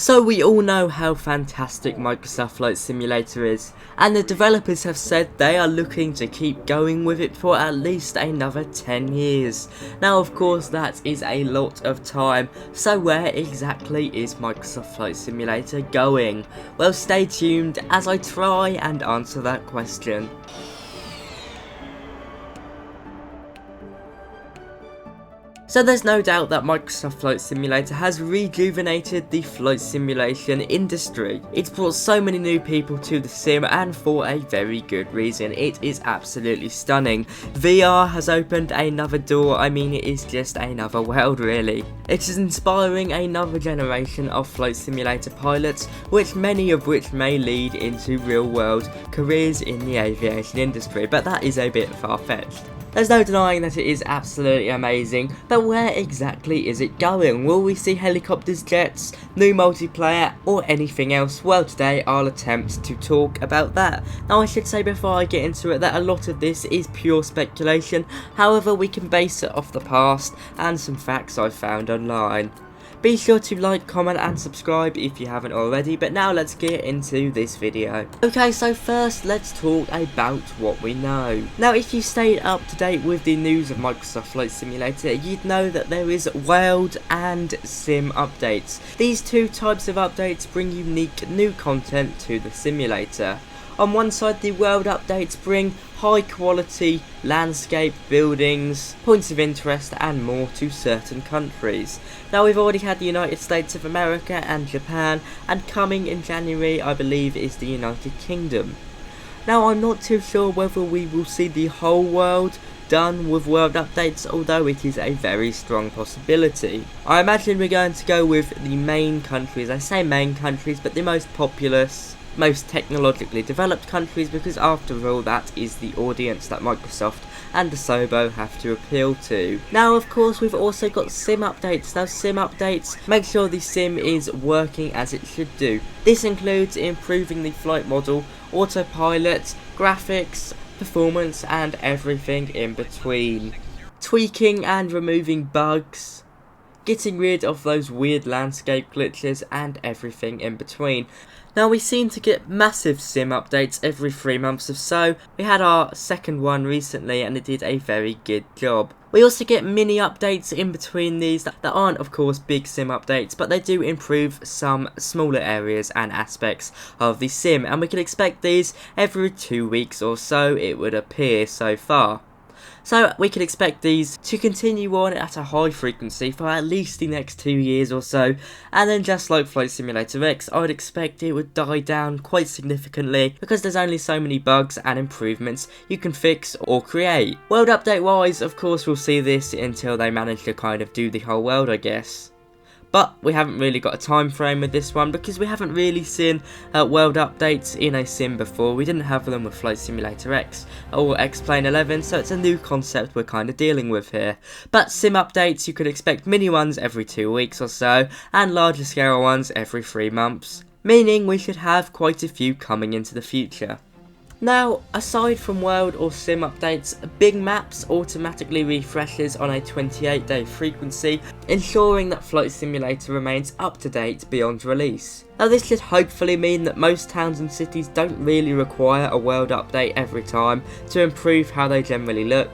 So we all know how fantastic Microsoft Flight Simulator is, and the developers have said they are looking to keep going with it for at least another 10 years. Now of course that is a lot of time, so where exactly is Microsoft Flight Simulator going? Well, stay tuned as I try and answer that question. So there's no doubt that Microsoft Flight Simulator has rejuvenated the flight simulation industry. It's brought so many new people to the sim, and for a very good reason. It is absolutely stunning. VR has opened another door. I mean, it is just another world really. It is inspiring another generation of flight simulator pilots, many of which may lead into real world careers in the aviation industry, but that is a bit far-fetched. There's no denying that it is absolutely amazing, but where exactly is it going? Will we see helicopters, jets, new multiplayer, or anything else? Well, today I'll attempt to talk about that. Now I should say before I get into it that a lot of this is pure speculation, however we can base it off the past and some facts I've found online. Be sure to like, comment and subscribe if you haven't already, but now let's get into this video. Okay, so first let's talk about what we know. Now if you stayed up to date with the news of Microsoft Flight Simulator, you'd know that there is world and sim updates. These two types of updates bring unique new content to the simulator. On one side, the world updates bring high quality landscape, buildings, points of interest and more to certain countries. Now we've already had the United States of America and Japan, and coming in January I believe is the United Kingdom. Now I'm not too sure whether we will see the whole world done with world updates, although it is a very strong possibility. I imagine we're going to go with the main countries. I say main countries, but the most populous, most technologically developed countries, because after all that is the audience that Microsoft and Asobo have to appeal to. Now of course we've also got sim updates. Now sim updates make sure the sim is working as it should do. This includes improving the flight model, autopilot, graphics, performance and everything in between. Tweaking and removing bugs, getting rid of those weird landscape glitches and everything in between. Now we seem to get massive sim updates every 3 months or so. We had our second one recently and it did a very good job. We also get mini updates in between these that aren't of course big sim updates, but they do improve some smaller areas and aspects of the sim, and we can expect these every 2 weeks or so, it would appear so far. So we can expect these to continue on at a high frequency for at least the next 2 years or so, and then just like Flight Simulator X, I would expect it would die down quite significantly because there's only so many bugs and improvements you can fix or create. World update wise, of course we'll see this until they manage to kind of do the whole world, I guess. But we haven't really got a time frame with this one because we haven't really seen world updates in a sim before. We didn't have them with Flight Simulator X or X-Plane 11, so it's a new concept we're kind of dealing with here. But sim updates, you could expect mini ones every 2 weeks or so, and larger scale ones every 3 months, meaning we should have quite a few coming into the future. Now, aside from world or sim updates, Big Maps automatically refreshes on a 28-day frequency, ensuring that Flight Simulator remains up to date beyond release. Now this should hopefully mean that most towns and cities don't really require a world update every time to improve how they generally look,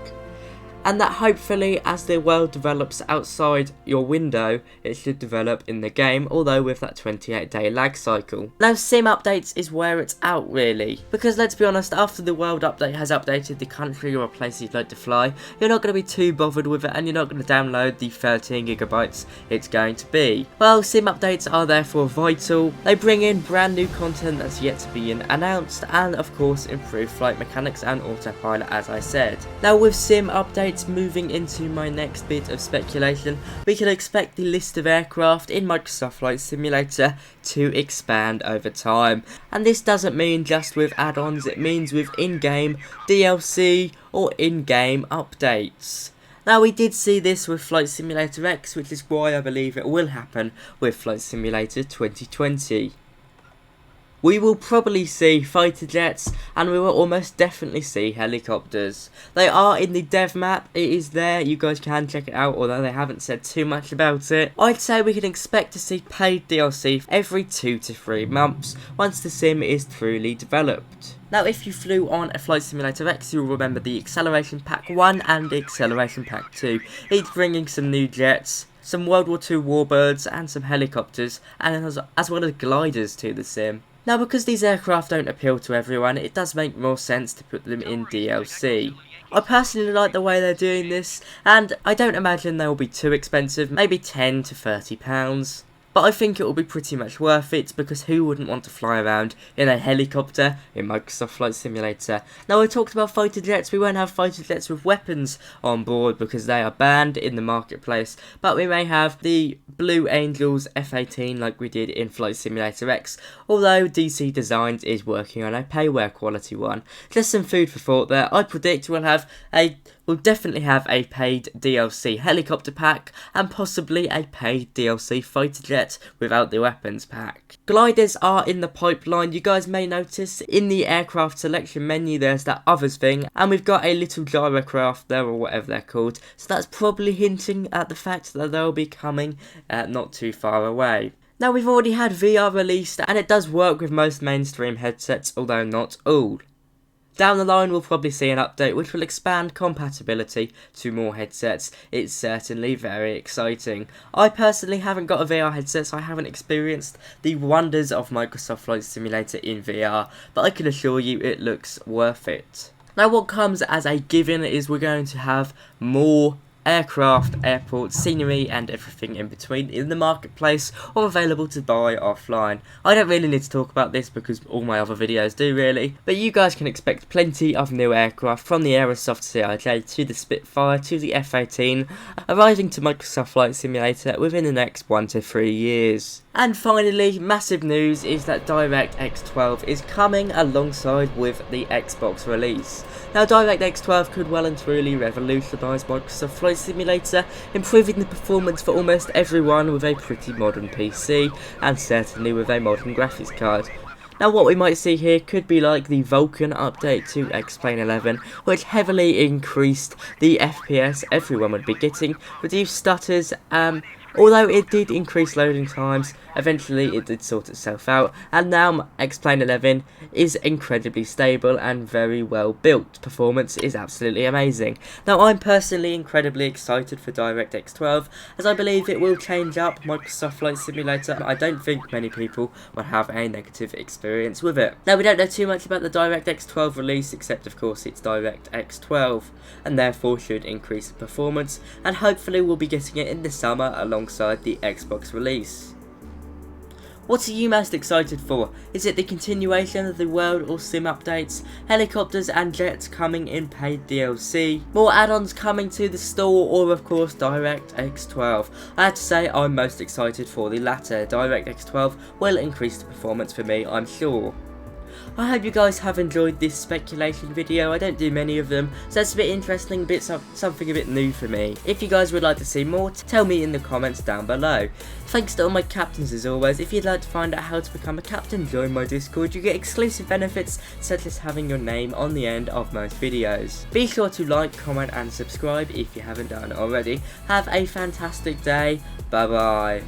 and that hopefully as the world develops outside your window, it should develop in the game, although with that 28-day lag cycle. Now sim updates is where it's out really, because let's be honest, after the world update has updated the country or a place you'd like to fly, you're not going to be too bothered with it, and you're not going to download the 13 gigabytes it's going to be. Well, sim updates are therefore vital. They bring in brand new content that's yet to be announced, and of course improve flight mechanics and autopilot, as I said. Now with sim updates, moving into my next bit of speculation, we can expect the list of aircraft in Microsoft Flight Simulator to expand over time. And this doesn't mean just with add-ons, it means with in-game DLC or in-game updates. Now we did see this with Flight Simulator X, which is why I believe it will happen with Flight Simulator 2020. we will probably see fighter jets, and we will almost definitely see helicopters. They are in the dev map, it is there, you guys can check it out, although they haven't said too much about it. I'd say we can expect to see paid DLC every 2 to 3 months, once the sim is truly developed. Now, if you flew on a Flight Simulator X, you'll remember the Acceleration Pack 1 and the Acceleration Pack 2, each bringing some new jets, some World War II warbirds, and some helicopters, and as well as gliders to the sim. Now, because these aircraft don't appeal to everyone, it does make more sense to put them in DLC. I personally like the way they're doing this, and I don't imagine they will be too expensive, maybe £10 to £30. But I think it will be pretty much worth it, because who wouldn't want to fly around in a helicopter in Microsoft Flight Simulator? Now, I talked about fighter jets. We won't have fighter jets with weapons on board because they are banned in the marketplace, but we may have the Blue Angels F-18 like we did in Flight Simulator X, although DC Designs is working on a payware quality one. Just some food for thought there. I predict we'll definitely have a paid DLC helicopter pack, and possibly a paid DLC fighter jet without the weapons pack. Gliders are in the pipeline. You guys may notice in the aircraft selection menu there's that others thing, and we've got a little gyrocraft there, or whatever they're called, so that's probably hinting at the fact that they'll be coming not too far away. Now, we've already had VR released, and it does work with most mainstream headsets, although not all. Down the line, we'll probably see an update which will expand compatibility to more headsets. It's certainly very exciting. I personally haven't got a VR headset, so I haven't experienced the wonders of Microsoft Flight Simulator in VR, but I can assure you it looks worth it. Now, what comes as a given is we're going to have more aircraft, airports, scenery, and everything in between in the marketplace, or available to buy offline. I don't really need to talk about this because all my other videos do really, but you guys can expect plenty of new aircraft, from the Aerosoft CRJ to the Spitfire to the F-18, arriving to Microsoft Flight Simulator within the next 1 to 3 years. And finally, massive news is that DirectX 12 is coming alongside with the Xbox release. Now, DirectX 12 could well and truly revolutionise Microsoft Flight Simulator, improving the performance for almost everyone with a pretty modern PC, and certainly with a modern graphics card. Now, what we might see here could be like the Vulkan update to X-Plane 11, which heavily increased the FPS everyone would be getting, reduced stutters, although it did increase loading times. Eventually it did sort itself out, and now X-Plane 11 is incredibly stable and very well built. Performance is absolutely amazing. Now, I'm personally incredibly excited for DirectX 12, as I believe it will change up Microsoft Flight Simulator. I don't think many people will have a negative experience with it. Now, we don't know too much about the DirectX 12 release, except of course it's DirectX 12, and therefore should increase the performance, and hopefully we'll be getting it in the summer alongside the Xbox release. What are you most excited for? Is it the continuation of the World or Sim updates, helicopters and jets coming in paid DLC, more add-ons coming to the store, or of course DirectX 12? I have to say I'm most excited for the latter. DirectX 12 will increase the performance for me, I'm sure. I hope you guys have enjoyed this speculation video. I don't do many of them, so it's a bit interesting, something a bit new for me. If you guys would like to see more, tell me in the comments down below. Thanks to all my captains as always. If you'd like to find out how to become a captain, join my Discord. You get exclusive benefits such as having your name on the end of most videos. Be sure to like, comment and subscribe if you haven't done already. Have a fantastic day. Bye bye.